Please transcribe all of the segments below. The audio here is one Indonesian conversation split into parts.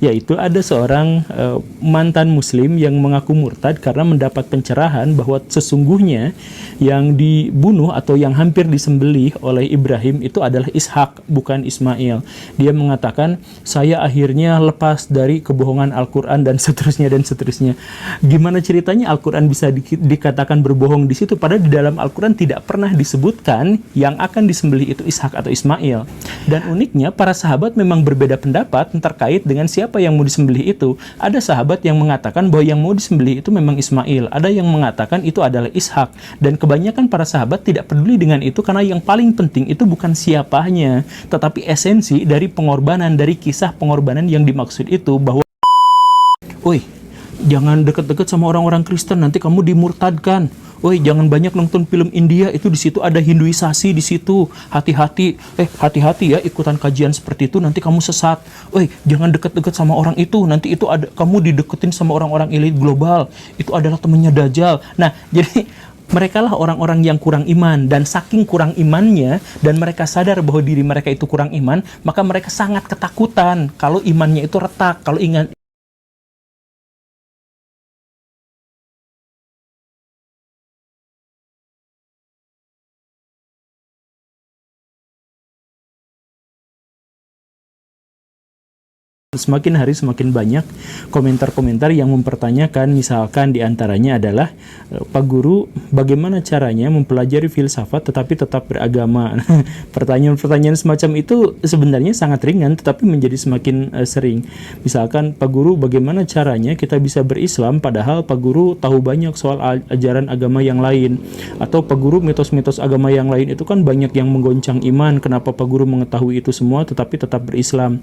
Yaitu ada seorang mantan muslim yang mengaku murtad karena mendapat pencerahan bahwa sesungguhnya yang dibunuh atau yang hampir disembelih oleh Ibrahim itu adalah Ishak, bukan Ismail. Dia mengatakan, saya akhirnya lepas dari kebohongan Al-Quran dan seterusnya dan seterusnya. Gimana ceritanya Al-Quran bisa dikatakan berbohong di situ, padahal di dalam Al-Quran tidak pernah disebutkan yang akan disembelih itu Ishak atau Ismail. Dan uniknya para sahabat memang berbeda pendapat terkait dengan siapa yang mau disembelih itu. Ada sahabat yang mengatakan bahwa yang mau disembelih itu memang Ismail, ada yang mengatakan itu adalah Ishak, dan kebanyakan para sahabat tidak peduli dengan itu karena yang paling penting itu bukan siapanya, tetapi esensi dari pengorbanan, dari kisah pengorbanan yang dimaksud itu, bahwa woi, jangan deket-deket sama orang-orang Kristen, nanti kamu dimurtadkan. Woi, jangan banyak nonton film India, itu di situ ada Hinduisasi di situ. Hati-hati, hati-hati ya ikutan kajian seperti itu, nanti kamu sesat. Woi, jangan deket-deket sama orang itu, nanti itu ada kamu dideketin sama orang-orang elit global. Itu adalah temannya Dajjal. Nah, jadi mereka lah orang-orang yang kurang iman, dan saking kurang imannya dan mereka sadar bahwa diri mereka itu kurang iman, maka mereka sangat ketakutan kalau imannya itu retak, kalau ingat semakin hari semakin banyak komentar-komentar yang mempertanyakan, misalkan diantaranya adalah, Pak Guru, bagaimana caranya mempelajari filsafat tetapi tetap beragama? Pertanyaan-pertanyaan semacam itu sebenarnya sangat ringan tetapi menjadi semakin sering. Misalkan, Pak Guru, bagaimana caranya kita bisa berislam padahal Pak Guru tahu banyak soal ajaran agama yang lain? Atau Pak Guru, mitos-mitos agama yang lain itu kan banyak yang menggoncang iman, kenapa Pak Guru mengetahui itu semua tetapi tetap berislam?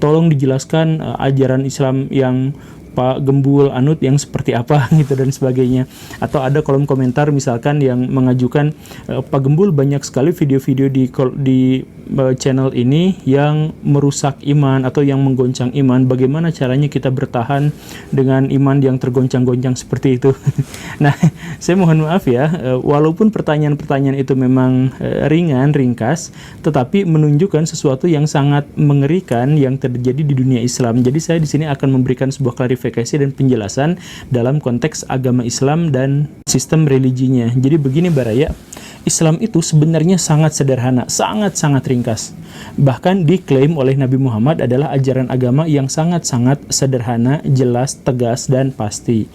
Tolong dijelaskan ajaran Islam yang Pak Gembul anut yang seperti apa gitu dan sebagainya. Atau ada kolom komentar misalkan yang mengajukan, Pak Gembul, banyak sekali video-video di channel ini yang merusak iman atau yang menggoncang iman, bagaimana caranya kita bertahan dengan iman yang tergoncang-goncang seperti itu? Nah, saya mohon maaf ya, walaupun pertanyaan-pertanyaan itu memang ringan, ringkas, tetapi menunjukkan sesuatu yang sangat mengerikan yang terjadi di dunia Islam. Jadi saya di sini akan memberikan sebuah klarifikasi dan penjelasan dalam konteks agama Islam dan sistem religinya. Jadi begini Baraya, Islam itu sebenarnya sangat sederhana, sangat-sangat ringkas. Bahkan diklaim oleh Nabi Muhammad adalah ajaran agama yang sangat-sangat sederhana, jelas, tegas, dan pasti.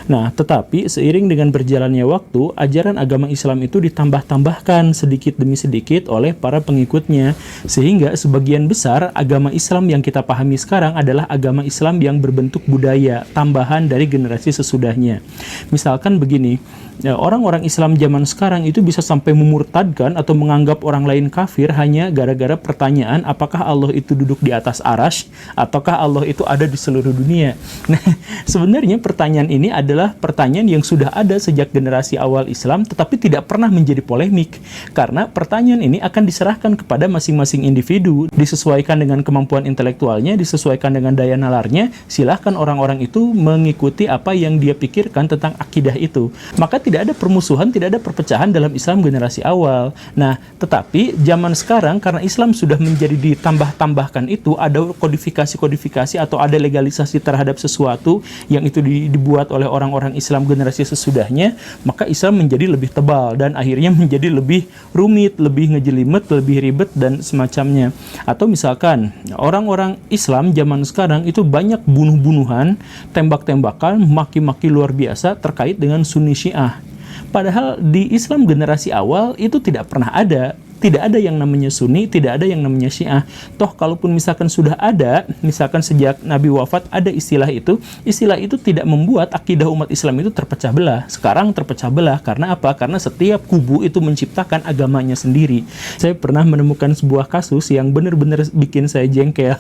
Nah, tetapi seiring dengan berjalannya waktu, ajaran agama Islam itu ditambah-tambahkan sedikit demi sedikit oleh para pengikutnya, sehingga sebagian besar agama Islam yang kita pahami sekarang adalah agama Islam yang berbentuk budaya, tambahan dari generasi sesudahnya. Misalkan begini, orang-orang Islam zaman sekarang itu bisa sampai memurtadkan atau menganggap orang lain kafir hanya gara-gara pertanyaan apakah Allah itu duduk di atas arasy ataukah Allah itu ada di seluruh dunia. Nah, sebenarnya pertanyaan ini adalah pertanyaan yang sudah ada sejak generasi awal Islam tetapi tidak pernah menjadi polemik, karena pertanyaan ini akan diserahkan kepada masing-masing individu, disesuaikan dengan kemampuan intelektualnya, disesuaikan dengan daya nalarnya. Silahkan orang-orang itu mengikuti apa yang dia pikirkan tentang akidah itu. Maka tidak ada permusuhan, tidak ada perpecahan dalam Islam generasi awal. Nah, tetapi zaman sekarang karena Islam sudah menjadi ditambah-tambahkan itu, ada kodifikasi-kodifikasi atau ada legalisasi terhadap sesuatu yang itu dibuat oleh orang-orang Islam generasi sesudahnya, maka Islam menjadi lebih tebal dan akhirnya menjadi lebih rumit, lebih ngejelimet, lebih ribet dan semacamnya. Atau misalkan orang-orang Islam zaman sekarang itu banyak bunuh-bunuhan, tembak-tembakan, maki-maki luar biasa terkait dengan Sunni Syiah. Padahal di Islam generasi awal itu tidak pernah ada. Tidak ada yang namanya Sunni, tidak ada yang namanya Syiah. Toh kalaupun misalkan sudah ada, misalkan sejak Nabi wafat ada istilah itu tidak membuat akidah umat Islam itu terpecah belah. Sekarang terpecah belah karena apa? Karena setiap kubu itu menciptakan agamanya sendiri. Saya pernah menemukan sebuah kasus yang benar-benar bikin saya jengkel.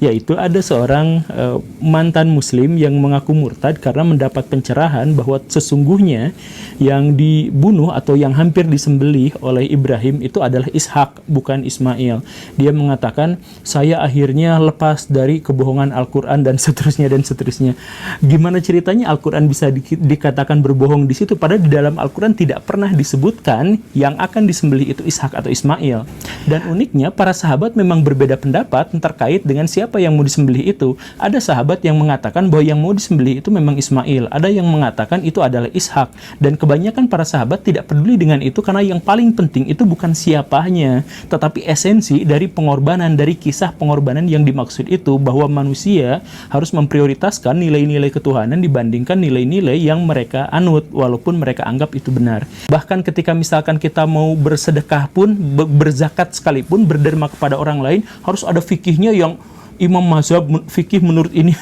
Yaitu ada seorang mantan muslim yang mengaku murtad karena mendapat pencerahan bahwa sesungguhnya yang dibunuh atau yang hampir disembelih oleh Ibrahim Ibrahim itu adalah Ishak, bukan Ismail. Dia mengatakan, saya akhirnya lepas dari kebohongan Al-Quran dan seterusnya dan seterusnya. Gimana ceritanya Al-Quran bisa dikatakan berbohong di situ? Padahal di dalam Al-Quran tidak pernah disebutkan yang akan disembelih itu Ishak atau Ismail. Dan uniknya, para sahabat memang berbeda pendapat terkait dengan siapa yang mau disembelih itu. Ada sahabat yang mengatakan bahwa yang mau disembelih itu memang Ismail. Ada yang mengatakan itu adalah Ishak. Dan kebanyakan para sahabat tidak peduli dengan itu karena yang paling penting itu bukan siapanya, tetapi esensi dari pengorbanan, dari kisah pengorbanan yang dimaksud itu, bahwa manusia harus memprioritaskan nilai-nilai ketuhanan dibandingkan nilai-nilai yang mereka anut, walaupun mereka anggap itu benar. Bahkan ketika misalkan kita mau bersedekah pun, berzakat sekalipun, berderma kepada orang lain, harus ada fikihnya yang imam mazhab, fikih menurut ini,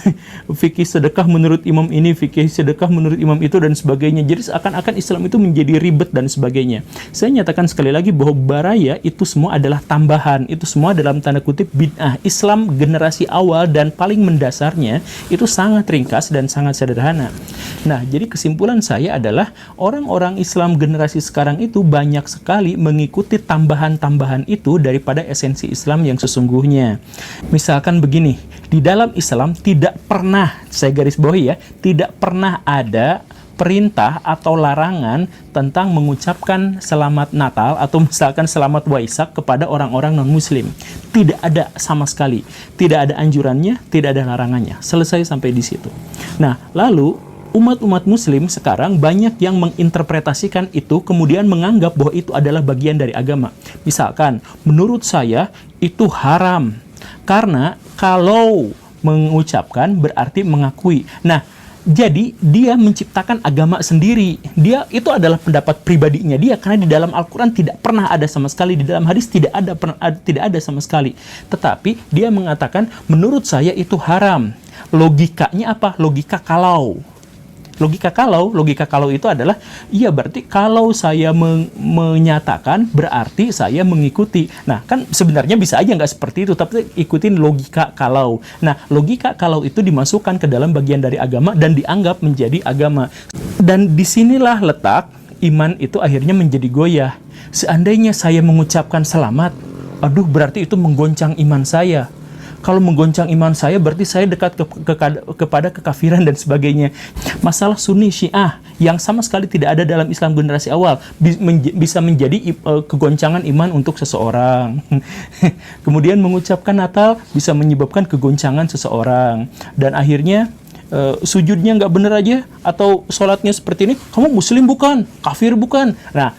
fikih sedekah menurut imam ini, fikih sedekah menurut imam itu, dan sebagainya. Jadi seakan-akan Islam itu menjadi ribet dan sebagainya. Saya nyatakan sekali lagi bahwa baraya itu semua adalah tambahan, itu semua dalam tanda kutip bid'ah. Islam generasi awal dan paling mendasarnya itu sangat ringkas dan sangat sederhana. Nah, jadi kesimpulan saya adalah orang-orang Islam generasi sekarang itu banyak sekali mengikuti tambahan-tambahan itu daripada esensi Islam yang sesungguhnya. Misalkan begini, di dalam Islam tidak pernah, saya garis bawahi ya, tidak pernah ada perintah atau larangan tentang mengucapkan selamat Natal atau misalkan selamat Waisak kepada orang-orang non-muslim. Tidak ada sama sekali. Tidak ada anjurannya, tidak ada larangannya. Selesai sampai di situ. Nah, lalu umat-umat muslim sekarang banyak yang menginterpretasikan itu, kemudian menganggap bahwa itu adalah bagian dari agama. Misalkan, menurut saya itu haram. Karena kalau mengucapkan berarti mengakui. Nah, jadi dia menciptakan agama sendiri. Dia itu adalah pendapat pribadinya dia, karena di dalam Al-Quran tidak pernah ada sama sekali, di dalam hadis tidak ada sama sekali. Tetapi dia mengatakan menurut saya itu haram. Logikanya apa? Logika kalau itu adalah, iya berarti kalau saya menyatakan berarti saya mengikuti. Nah, kan sebenarnya bisa aja nggak seperti itu, tapi ikutin logika kalau. Nah, logika kalau itu dimasukkan ke dalam bagian dari agama dan dianggap menjadi agama. Dan disinilah letak iman itu akhirnya menjadi goyah. Seandainya saya mengucapkan selamat, aduh berarti itu menggoncang iman saya. Kalau menggoncang iman saya, berarti saya dekat kepada kekafiran dan sebagainya. Masalah Sunni Syiah yang sama sekali tidak ada dalam Islam generasi awal bisa menjadi kegoncangan iman untuk seseorang. Kemudian mengucapkan Natal bisa menyebabkan kegoncangan seseorang. Dan akhirnya sujudnya nggak bener aja, atau sholatnya seperti ini, kamu muslim bukan, kafir bukan. Nah,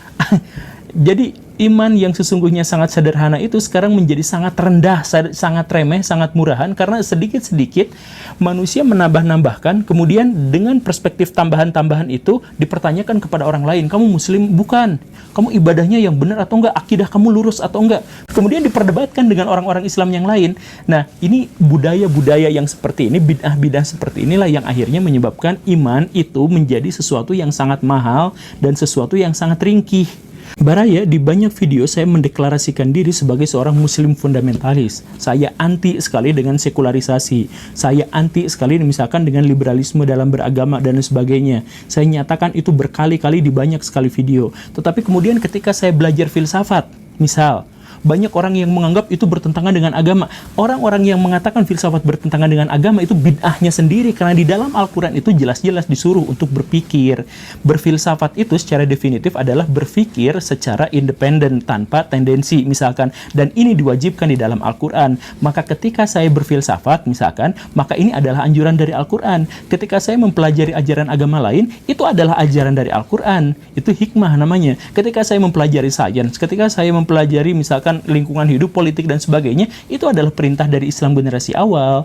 jadi iman yang sesungguhnya sangat sederhana itu sekarang menjadi sangat rendah, sangat remeh, sangat murahan, karena sedikit-sedikit manusia menambah-nambahkan, kemudian dengan perspektif tambahan-tambahan itu dipertanyakan kepada orang lain, kamu muslim bukan? Kamu ibadahnya yang benar atau enggak? Akidah kamu lurus atau enggak? Kemudian diperdebatkan dengan orang-orang Islam yang lain. Nah, ini budaya-budaya yang seperti ini, bid'ah-bid'ah seperti inilah yang akhirnya menyebabkan iman itu menjadi sesuatu yang sangat mahal dan sesuatu yang sangat ringkih. Baraya, di banyak video saya mendeklarasikan diri sebagai seorang muslim fundamentalis. Saya anti sekali dengan sekularisasi. Saya anti sekali misalkan dengan liberalisme dalam beragama dan sebagainya. Saya nyatakan itu berkali-kali di banyak sekali video. Tetapi kemudian ketika saya belajar filsafat, misal, banyak orang yang menganggap itu bertentangan dengan agama. Orang-orang yang mengatakan filsafat bertentangan dengan agama itu bid'ahnya sendiri, karena di dalam Al-Quran itu jelas-jelas disuruh untuk berpikir. Berfilsafat itu secara definitif adalah berpikir secara independen, tanpa tendensi, misalkan. Dan ini diwajibkan di dalam Al-Quran. Maka ketika saya berfilsafat, misalkan, maka ini adalah anjuran dari Al-Quran. Ketika saya mempelajari ajaran agama lain, itu adalah ajaran dari Al-Quran. Itu hikmah namanya. Ketika saya mempelajari sains, ketika saya mempelajari misalkan lingkungan hidup, politik, dan sebagainya, itu adalah perintah dari Islam generasi awal.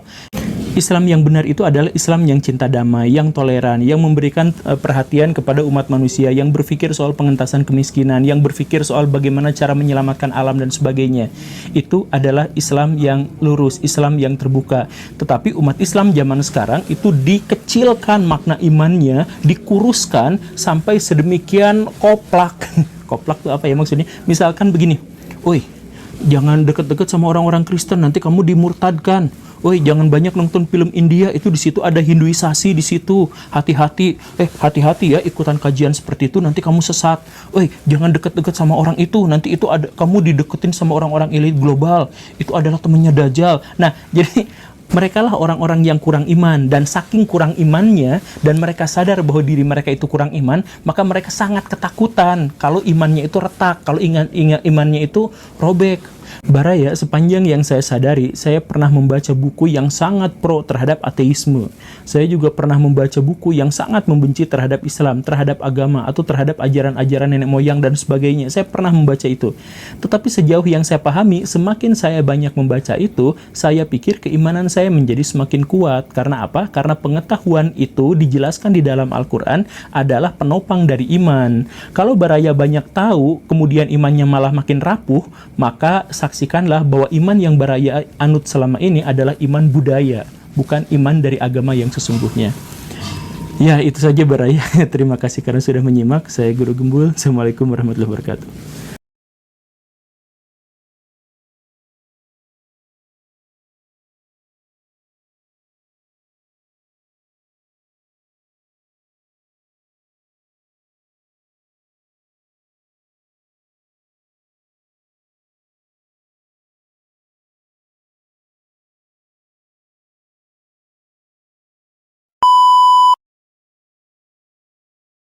Islam yang benar itu adalah Islam yang cinta damai, yang toleran, yang memberikan perhatian kepada umat manusia, yang berpikir soal pengentasan kemiskinan, yang berpikir soal bagaimana cara menyelamatkan alam dan sebagainya. Itu adalah Islam yang lurus, Islam yang terbuka. Tetapi umat Islam zaman sekarang itu dikecilkan makna imannya, dikuruskan sampai sedemikian koplak. Koplak itu apa ya maksudnya? Misalkan begini, jangan deket-deket sama orang-orang Kristen, nanti kamu dimurtadkan. "Woi, jangan banyak nonton film India, itu di situ ada Hinduisasi di situ. Hati-hati. Hati-hati ya ikutan kajian seperti itu, nanti kamu sesat. Woi, jangan deket-deket sama orang itu, nanti itu ada kamu dideketin sama orang-orang elit global. Itu adalah temannya Dajjal." Nah, jadi mereka lah orang-orang yang kurang iman, dan saking kurang imannya dan mereka sadar bahwa diri mereka itu kurang iman, maka mereka sangat ketakutan kalau imannya itu retak, kalau imannya itu robek. Baraya, sepanjang yang saya sadari, saya pernah membaca buku yang sangat pro terhadap ateisme. Saya juga pernah membaca buku yang sangat membenci terhadap Islam, terhadap agama, atau terhadap ajaran-ajaran nenek moyang dan sebagainya. Saya pernah membaca itu. Tetapi sejauh yang saya pahami, semakin saya banyak membaca itu, saya pikir keimanan saya menjadi semakin kuat. Karena apa? Karena pengetahuan itu dijelaskan di dalam Al-Quran adalah penopang dari iman. Kalau Baraya banyak tahu, kemudian imannya malah makin rapuh, maka saksikanlah bahwa iman yang Baraya anut selama ini adalah iman budaya, bukan iman dari agama yang sesungguhnya. Ya, itu saja Baraya. Terima kasih karena sudah menyimak. Saya Guru Gembul. Assalamualaikum warahmatullahi wabarakatuh.